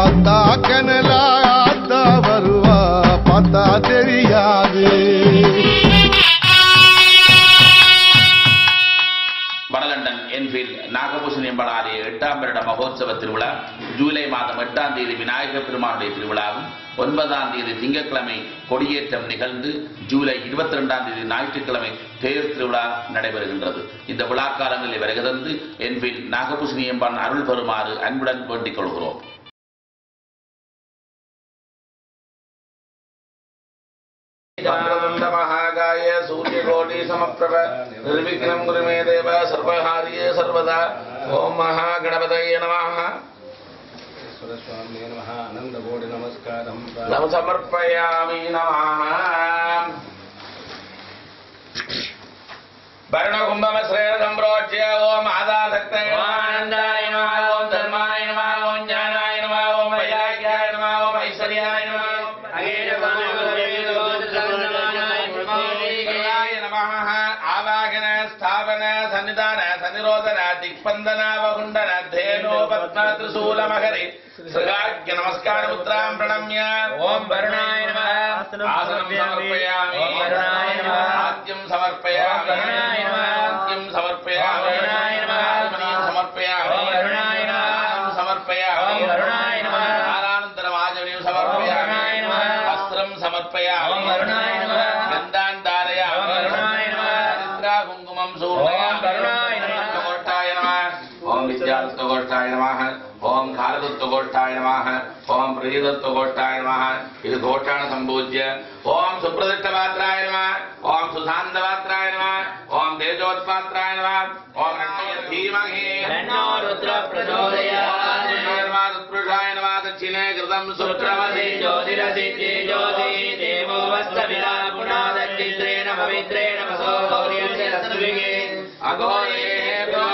ஆத்தா கனலா ஆத்தா வருவா பார்த்தா தெரியாது. வடலண்டன் என்ஃபீல்ட் நாகபூஷணி அம்மன் ஆலய 8ஆம் வருட மகோத்சவ திருவிழா ஜூலை மாதம் 8ஆம் தேதி விநாயகர் பெருமானுடைய திருவிழாவும் 9ஆம் தேதி திங்கட்கிழமை கொடியேற்றம் நிகழ்ந்து ஜூலை 22ஆம் தேதி ஞாயிற்றுக்கிழமை தேர் திருவிழா நடைபெறுகின்றது. இந்த விழாக்காலங்களில் வருகிறது என்ஃபீல்ட் நாகபூஷணி அம்மன் அருள் பெறுமாறு அன்புடன் வேண்டிக் கொள்கிறோம். महाकाय सूर्यकोटि समप्रभ निर्विघ्नं कुरु मे देव सर्वहार्ये सर्वदा. ओम महागणपतये नमः. स्वामी नमः. आनंदकोटि नमस्कारं नम समर्पयामि. नमः. वर्णकुंभमश्रेय संप्रोच्य ओम आदासक्तये आनंदाय नमः. ओम धर्माय नमः. ओम ज्ञानाय नमः. ओम वैराग्याय नमः. ओम ऐश्वर्याय नमः. आवाहन स्थापन सन्निधान सन्निरोधन दिक्पंदन वहुंडन धेनो पद्म त्रिशूल मकरे सृगाग्य नमस्कार मुद्रां प्रणम्य ओम वरुणाय नमः. आसनं समर्पयामि. ओम वरुणाय नमः. आद्यं समर्पयामि. वरुणाय नमः. आद्यं समर्पयामि. वरुणाय नमः. आत्मनीं समर्पयामि. ओम वरुणाय नमः. समर्पयामि. ओम वरुणाय नमः. आरानन्तरं आचमनीं समर्पयामि. वरुणाय नमः. वस्त्रं समर्पयामि. ओम वरुणाय नमः. गन्धान् धारयामि. ओम वरुणाय नमः. चित्रा कुङ्कुमं सूर्णयामि. ओम वरुणाय नमः. गोष्ठाय नमः. ओम विद्यादत्तगोष्ठाय नमः. ओम कालदत्तगोष्ठाय नमः. ओम प्रियदत्तगोष्ठाय नमः. इति गोष्ठान् सम्पूज्य ओम सुप्रदिष्टपात्राय नमः. ओम सुशान्तपात्राय नमः. ओम तेजोत्पात्राय नमः. ओम धीमहि तन्नो रुद्र प्रचोदयात्. तत्पुरुषाय नमः. दक्षिणे कृतं सुक्रमसि ज्योतिरसि ज्योति देवो वस्तविदा पुनादचित्रेण पवित्रेण वसो गौर्यस्य रसविगे अघोरेभ्यो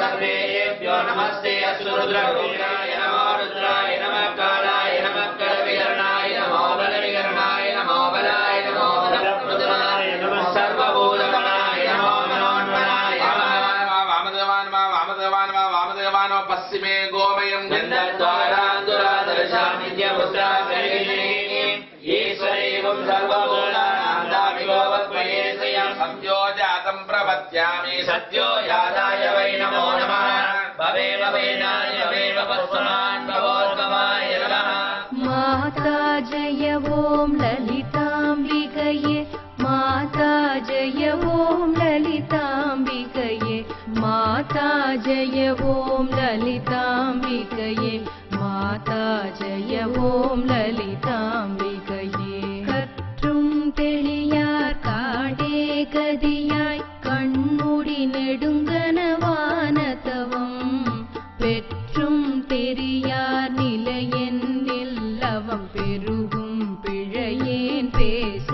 सर्वेभ्यो नमस्ते अस्तु रुद्राय नमो रुद्राय नमः कालाय नमः कलविकरणाय नमो बलविकरणाय नमो बलाय नमो बलप्रदाय नमः सर्वभूतगणाय नमो मनोन्मनाय वामदेवान् पश्चिमे गोमयं गन्धद्वारान्तुरादर्शा नित्यपुत्रा ईश्वरेवं सर्वभूतानां सत्यो जातं प्रपद्यामि सत्यो यादाय वै नमो नमः. भवे भवेनाय भवेव पस्मान् भवोद्भवाय नमः. माता जय ओम ललिताम्बिकये. माता जय ओम ललिताम्बिकये. माता जय ओम ललिताम्बिकये. माता जय ओम ललिताम्बिकये. கற்றும் தெளியார் காடே கதியாய் கண்மூடி நெடுங்கனவானதவம் பெற்றும் தெரியார் நிலையன் நில்லவம் பெருகும் பிழையேன் பேச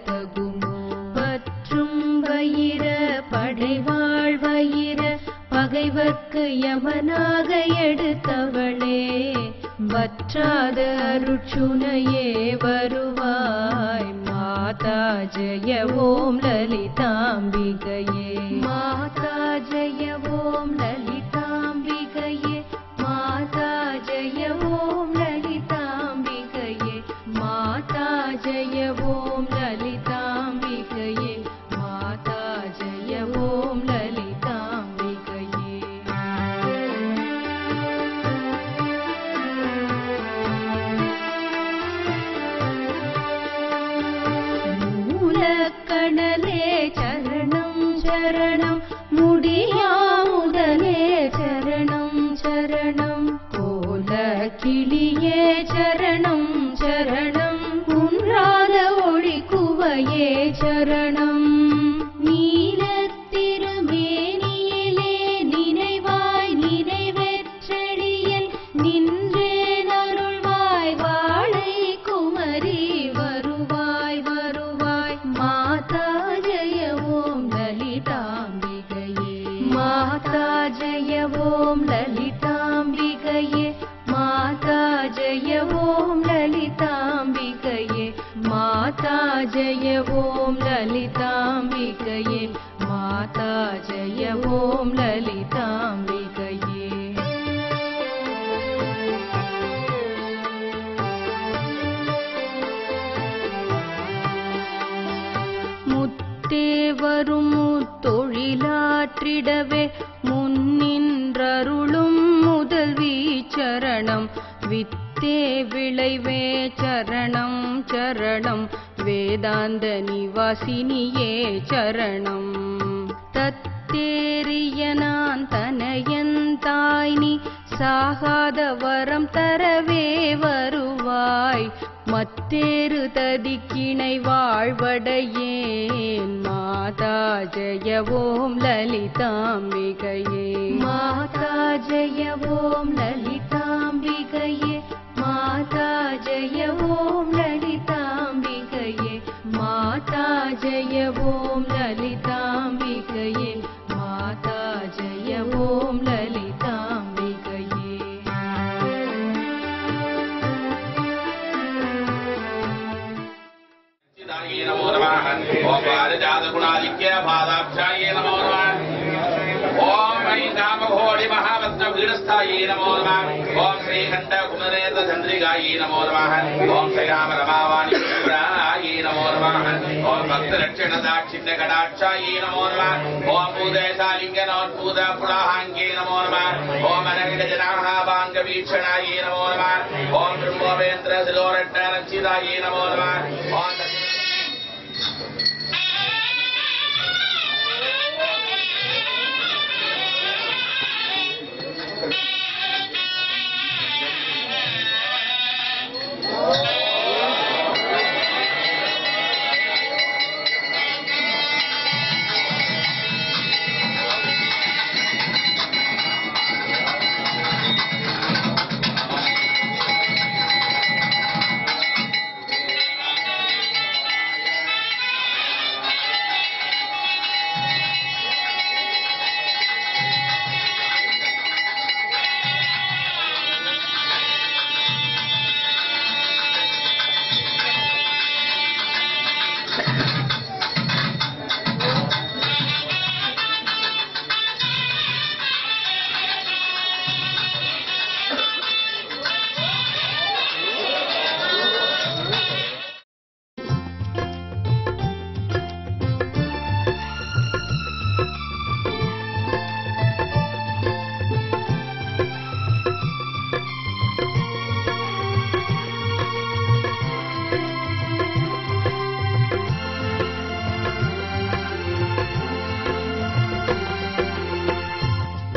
தகுமோ. பற்றும் வயிர படைவாழ் வயிர பகைவர்க்கு யமனாக எடுத்தவளே வற்றாத அருட்சுனையே வருவாய். மாதா ஜெய ஓம் லலிதாம்பிகையே. மாதா ஜெய ஓம் லலிதாம்பிகையே. மாதா ஜெய ஓம் லலிதாம்பிகையே. மாதா ஜெய ஓம் லலிதாம்பிகையே. மாதா ஜெய ஓம் லலிதாம்பிகையே. மூலக்கணலே சரணம் சரணம் முடியாமுதலே சரணம் சரணம் கோல கிளியே சரணம் சரணம் குன்றாத ஒளி குவையே சரணம். நீலத்திருமேனியிலே நினைவாய் நினைவெற்றடியில் நின்றே நருள்வாய் வாழை குமரி வருவாய் வருவாய். மாதா ஜெய ஓம் லலிதாம்பிகையே. மாதா ஜெய ஓம் லலிதாம்பிகையே. மாதா ஜெய ஓம் லலிதாம்பிகையே. மாதா ஜெய ஓம் லலிதாம்பிகையே. மாதா ஜெய ஓம் லலிதாம்பிகையே. முத்தே வரும் முத்தொழிலாற்றிடவே முன்னின்றருளும் முதல்வி சரணம். வித்தே விளைவே சரணம் சரணம். வேதாந்த நிவாசினியே சரணம். தத்தேறிய நான் தனையன் தாய்னி சாகாத வரம் தரவே வருவாய். மத்தேறு ததிக்கிணை வாழ்வடையேன். மாதா ஜெய ஓம் லலிதாம்பிகையே. மாதா ஜெய ஓம் லலிதாம்பிகையே. மாதா ஜெய ஓம் லலிதாம்பிகையே. மாதா ஜெய ஓம் லலிதாம்பிகையே. மாதா ஜெய ஓம் லலிதாம்பிகையே. நமோ நமः. ஓம் பாரிஜாத குணாதிக்ய பாதாப்ஜாயே நமோ நமः. ஓம் ஐநாமகோடி மகாவத்ன வீரஸ்தாயே நமோ நமः. ஓம் ஸ்ரீகண்ட குமரேந்திர சந்திரிகாயே நமோ நமः. ஓம் ஸ்ரீராம ரமாவாணி சுப்ராயே நமோ நமः. ஓம் பக்த ரட்சண தாட்சிண்ய கடாட்சாயே நமோ நமः. ஓம் பூதேசாலிங்க நோத்பூத புலாஹாங்கே நமோ நமः. ஓம் அனகிட ஜனாபாங்க வீக்ஷணாயே நமோ நமः. ஓம் பிரம்மோபேந்திர சிலோரட்ட ரச்சிதாயே நமோ நமः. ஓம்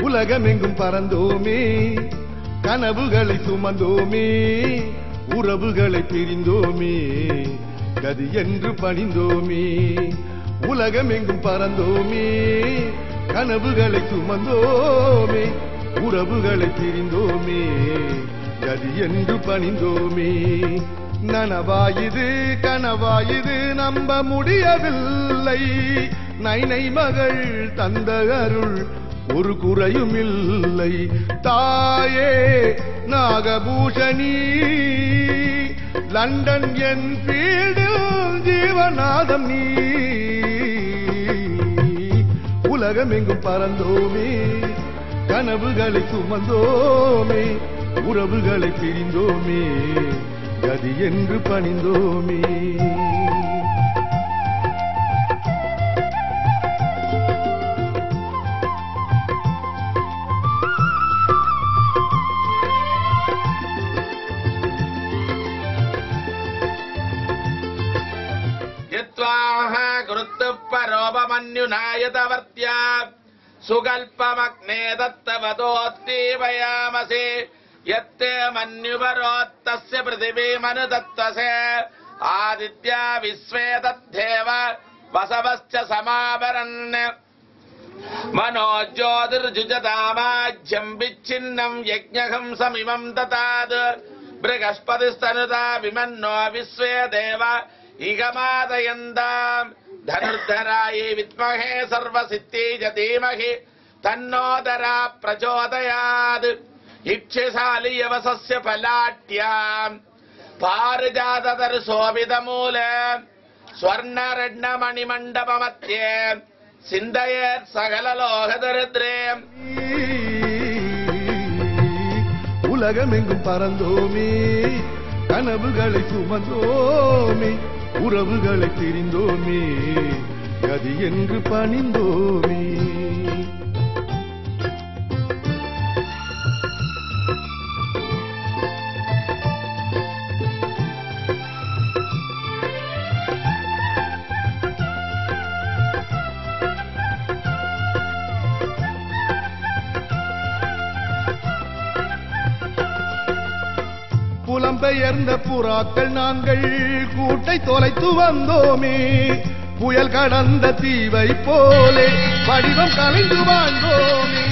உலகமெங்கும் பறந்தோமே, கனவுகளை சுமந்தோமே, உறவுகளை பிரிந்தோமே, கதி என்று பணிந்தோமே. உலகமெங்கும் பறந்தோமே, கனவுகளை சுமந்தோமே, உறவுகளை பிரிந்தோமே, கதி என்று பணிந்தோமே. நனவாயுது கனவாயுது நம்ப முடியவில்லை. நைனை மகள் தந்த அருள் ஒரு குறையும் இல்லை. தாயே நாகபூஷணி லண்டன் என் பீடில் ஜீவநாதம் நீ. உலகமெங்கும் பறந்தோமே, கனவுகளை சுமந்தோமே, உறவுகளை பிரிந்தோமே, கதி என்று பணிந்தோமே. ரோபமன்யுநாயதவர்த்யா சுகல்பமக்னே தத்தவதோத்தீவயாமசே யத்தே மன்யுபரோத்தஸ்ய பிருதிவீமனுதத்வசே ஆதித்யா விஸ்வே தத்தேவ வசவஸ்ச சமாபரன் மனோஜோதிர்ஜுஜதாமாஜ்யம் விச்சின்னம் யஜ்ஞகம் சமிமம் ததாத் ப்ருகஸ்பதிஸ்தனுதா விமன்னோ விஸ்வே தேவ இகமாதயந்தாம் धनुर्धरायै विद्महे सर्वसिद्धिज धीमहि तन्नोदरा प्रचोदयात् इक्षिशालि यवसस्य फलाट्याम् पारिजातदर्शोभितमूले स्वर्णरत्नमणिमण्डपमध्ये சிந்தையர் சகல லோகதரித்ரே உலகமெங்கும் பறந்தோமே கனவுகளை சுமந்தோமே உறவுகளை பிரிந்தோமே கதி என்று பணிந்தோமே புலம்பெயர்ந்த புறாக்கள் நாங்கள் கூட்டை தொலைத்து வந்தோமே புயல் கடந்த தீவை போலே வடிவம் கலைந்து வாழ்ந்தோமே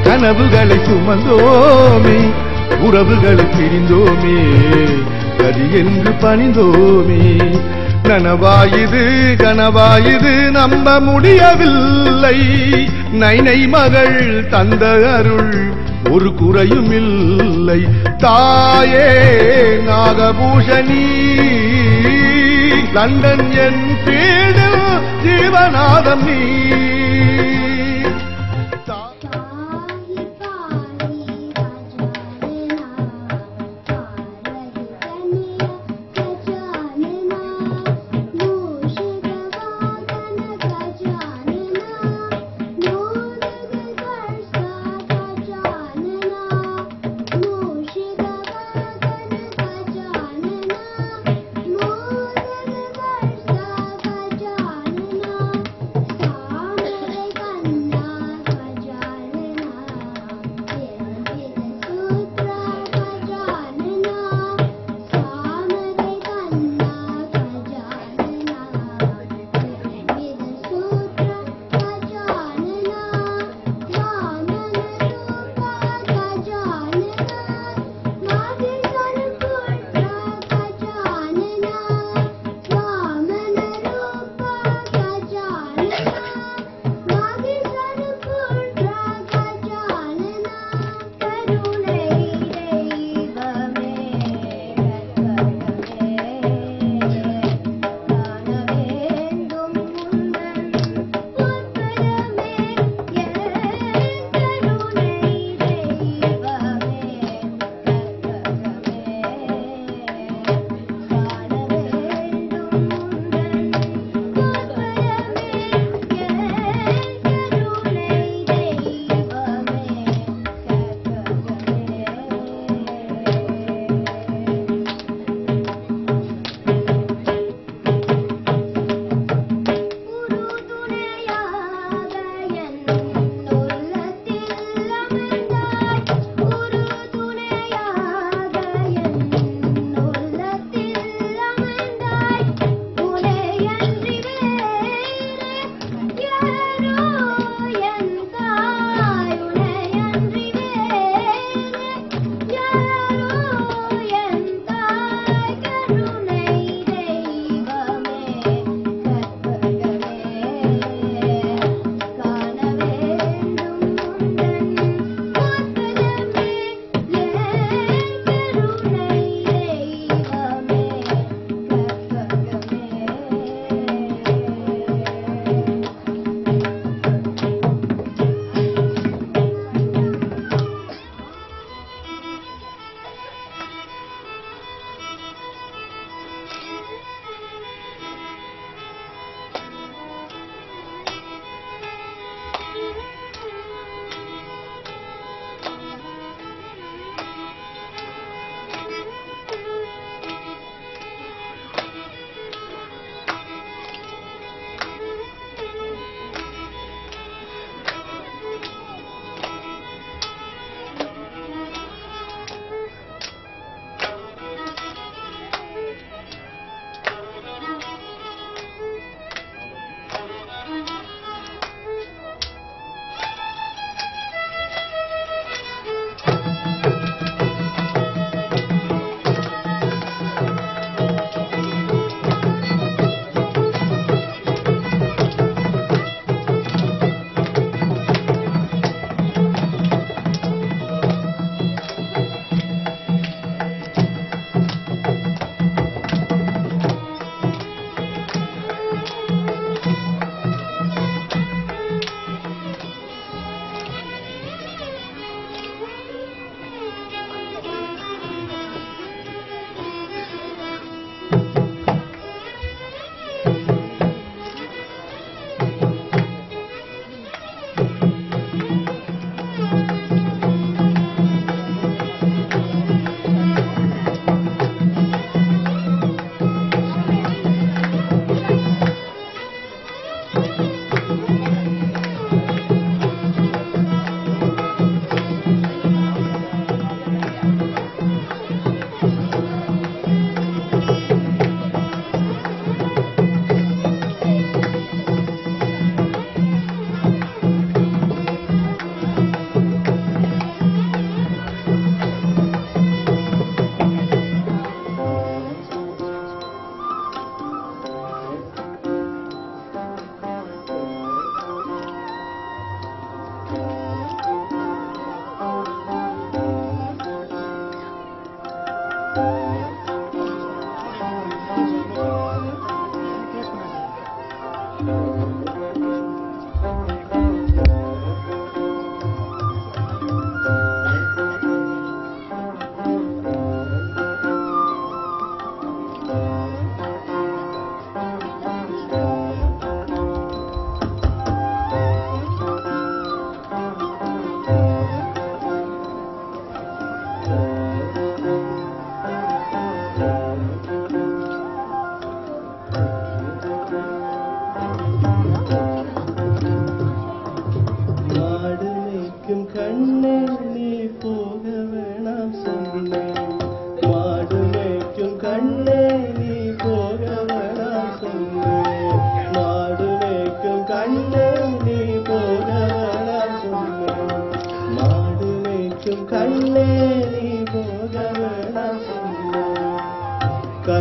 கனவுகளை சுமந்தோமே உறவுகளை பிரிந்தோமே கதி என்று பணிந்தோமே நனவாயுது கனவாயுது நம்ப முடியவில்லை நைனை மகள் தந்த அருள் ஒரு குறையும் இல்லை தாயே நாகபூஷணி லண்டன் என் வீடு ஜீவநாதம் நீ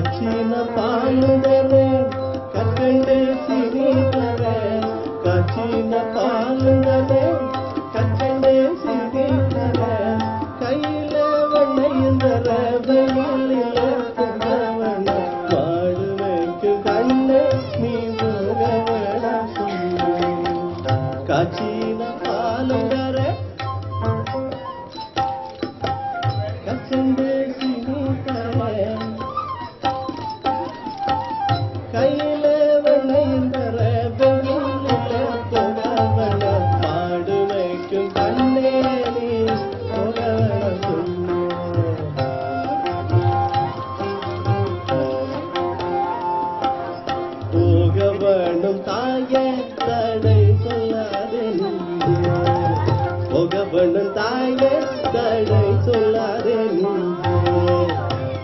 கச்சின பாலுடரே கற்கண்டு சிரித்தர கச்சின பாலுடரே கற்கண்டு சிரித்தர கையில வண்ணையுந்தர வெயிலில குந்தவன வாடு வைக்கு கண்ணு நீ போகவன சொல்லு கச்சின பாலுடரே கச்சண்டு சிரித்தர கையில வண்ணையுந்தர வெயிலில குந்தவன வாடு வைக்கும் கண்ணே நீ போகவன சொல்லு போகவனும் தாய தடை சொல்லாதே நீங்க போகவனும் தாய தடை சொல்லாதே நீங்க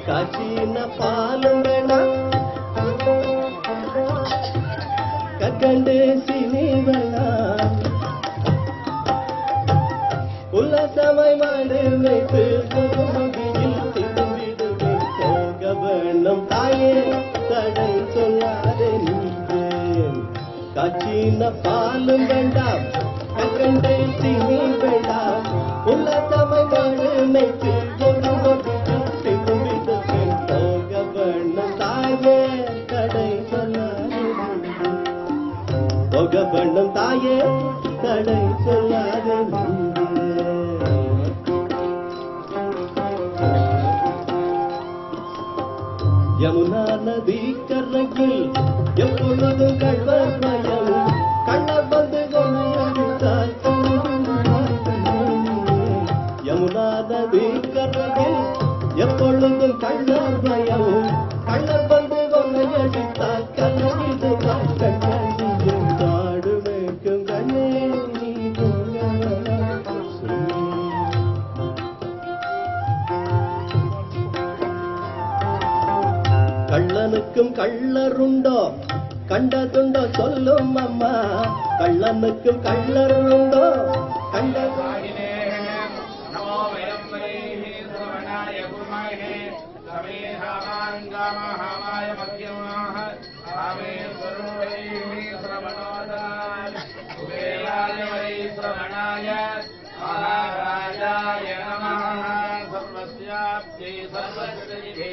காட்சின பாலும் வேணாம் கற்கண்டு சினி வேணாம் உல்லாசமாய் மாடு வைத்து பொதுமதியில் திரும்பிடுவேன் போக வேணும் தாயே தடை சொல்லாதே நீங்க காட்சின பாலும் வேண்டாம் கற்கண்டு சினி வேண்டாம் உல்லாசமாய் மாடு வைத்து பொதுமதியில் திரும்பிடுவேன் போக வேணும் தாயே தடை சொல்லாதே நீங்க போக வேணும் தாயே தடை சொல்லாதே நீங்க யமுனா நதி கரையில் எப்பொழுதும் கள்வர் மயம் கள்ளர் வந்து கொண்டால் யமுனா நதி கரையில் எப்பொழுதும் கள்ளர் மயம் கள்ளர் வந்து கொண்டால் கல்லிது கண்ணியும் காடு வைக்கும் கண்ணே நீ கள்ளனுக்கும் கள்ளருண்டோ கண்டதுண்டோ சொல்லும் அம்மா கள்ளனுக்கும் கள்ளருண்டோ கண்டதுண்டோ நமோ வயம் வரைஹி ஸ்ரவணாய குர்மஹே சமேஹாமாங்காமஹாமாய மத்யமாஹ ஆமே ஸ்வரூரைஹி ஸ்ரவணோதாய குபேராய வரை ஸ்ரவணாய மகாராஜாய நமः சர்வஸ்யாப்தி சர்வசிதே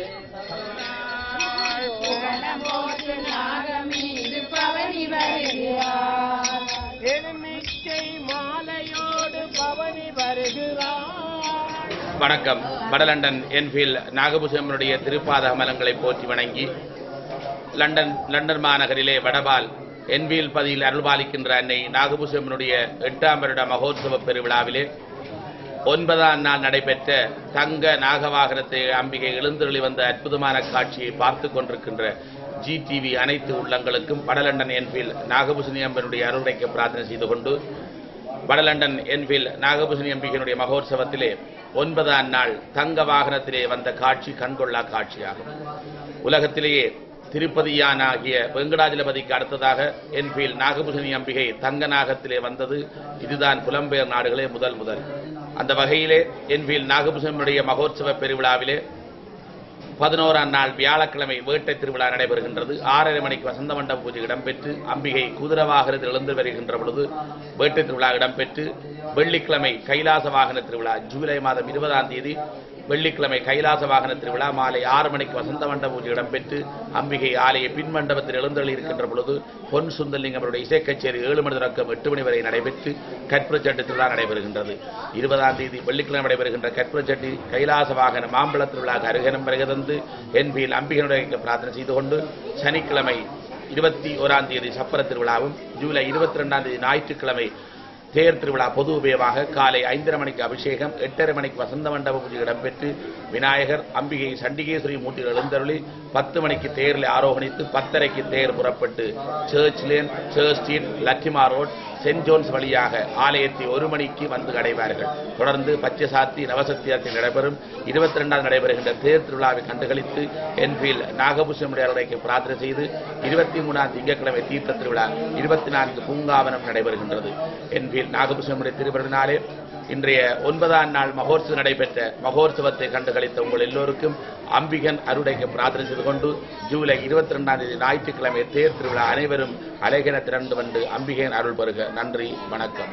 நாகமீது பவனி வருகிறார் எலுமிச்சை மாலையோடு பவனி வருகிறார். வணக்கம். வடலண்டன் என்ஃபீல்ட் நாகபூஷனுடைய திருப்பாத அமலங்களை போற்றி வணங்கி லண்டன் மாநகரிலே வடபால் என்ஃபீல்ட் பதியில் அருள்பாலிக்கின்ற அன்னை நாகபூஷனுடைய 8ஆம் வருட மகோத்சவ பெருவிழாவிலே 9ஆம் நாள் நடைபெற்ற தங்க நாகவாகனத்தை அம்பிகை எழுந்தருளி வந்த அற்புதமான காட்சியை பார்த்து கொண்டிருக்கின்ற GTV அனைத்து உள்ளங்களுக்கும் வடலண்டன் என்ஃபீல்ட் நாகபூஷணி அம்பனுடைய அருளைக்கு பிரார்த்தனை செய்து கொண்டு வடலண்டன் என்ஃபீல்ட் நாகபூஷணி அம்பிகையினுடைய மகோத்சவத்திலே 9ஆம் நாள் தங்க வாகனத்திலே வந்த காட்சி கண்கொள்ளா காட்சியாகும். உலகத்திலேயே திருப்பதியானாகிய வெங்கடாஜலபதிக்கு அடுத்ததாக என்ஃபீல்ட் நாகபூஷணி அம்பிகை தங்க நாகத்திலே வந்தது இதுதான் புலம்பெயர் நாடுகளே முதல். அந்த வகையிலே என்ஃபீல்ட் நாகபூஷனுடைய மகோத்சவ பெருவிழாவிலே 11ஆம் நாள் வியாழக்கிழமை வேட்டை திருவிழா நடைபெறுகின்றது. 6:30 மணிக்கு வசந்த மண்டப பூஜை இடம்பெற்று அம்பிகை குதிரவாகனத்தில் எழுந்து வருகின்ற பொழுது வேட்டை திருவிழா இடம்பெற்று வெள்ளிக்கிழமை கைலாச வாகன திருவிழா ஜூலை மாதம் 20ஆம் தேதி வெள்ளிக்கிழமை கைலாச வாகன திருவிழா மாலை 6 மணிக்கு வசந்த மண்டப பூஜை இடம்பெற்று அம்பிகை ஆலய பின் மண்டபத்தில் எழுந்தருளி இருக்கின்ற பொழுது பொன் சுந்தரலிங்கம் அவருடைய இசை கச்சேரி 7 மணி தொடக்கம் 8 மணி வரை நடைபெற்று கற்பூரச்சட்டி திருவிழா நடைபெறுகின்றது. 20ஆம் தேதி வெள்ளிக்கிழமை நடைபெறுகின்ற கற்பூரச்சட்டி கைலாச வாகன மாம்பழ திருவிழாக்கு அருகனம் வருகிறது. என்பில் அம்பிகையினுடைய பிரார்த்தனை செய்து கொண்டு சனிக்கிழமை 21ஆம் தேதி சப்பர திருவிழாவும் ஜூலை 22ஆம் தேதி ஞாயிற்றுக்கிழமை தேர் திருவிழா பொது உபயமாக காலை 5:30 மணிக்கு அபிஷேகம் 8:30 மணிக்கு வசந்த மண்டப பூஜை இடம்பெற்று விநாயகர் அம்பிகை சண்டிகேஸ்வரி மூர்த்திகள் எழுந்தருளி 10 மணிக்கு தேரில் ஆரோகணித்து 10:30க்கு தேர் புறப்பட்டு சர்ச் லேன், சர்ச் ஸ்ட்ரீட், லக்கிமா ரோட், சென்ட் ஜோன்ஸ் வழியாக ஆலயத்தை 1 மணிக்கு வந்து அடைவார்கள். தொடர்ந்து பச்சை சாத்தி நவசத்தியத்தில் நடைபெறும் 22ஆம் நடைபெறுகின்ற தேர் திருவிழாவை கண்டுகளித்து என்பீல் நாகபூஷனுடைய பிரார்த்தனை செய்து 23ஆம் திங்கட்கிழமை தீர்த்த திருவிழா 24 பூங்காவனம் நடைபெறுகின்றது. என்பீல் நாகபூஷனுடைய திருவிழாவினாலே இன்றைய 9ஆம் நாள் மகோற்சவம் நடைபெற்ற மகோற்சவத்தை கண்டுகளித்த உங்கள் எல்லோருக்கும் அம்பிகன் அருளைக்கு பிரார்த்தனை செய்து கொண்டு ஜூலை 22ஆம் தேதி ஞாயிற்றுக்கிழமை தேர் திருவிழா அனைவரும் அலைகென திரண்டு வந்து அம்பிகையின் அருள் பெறுக. நன்றி, வணக்கம்.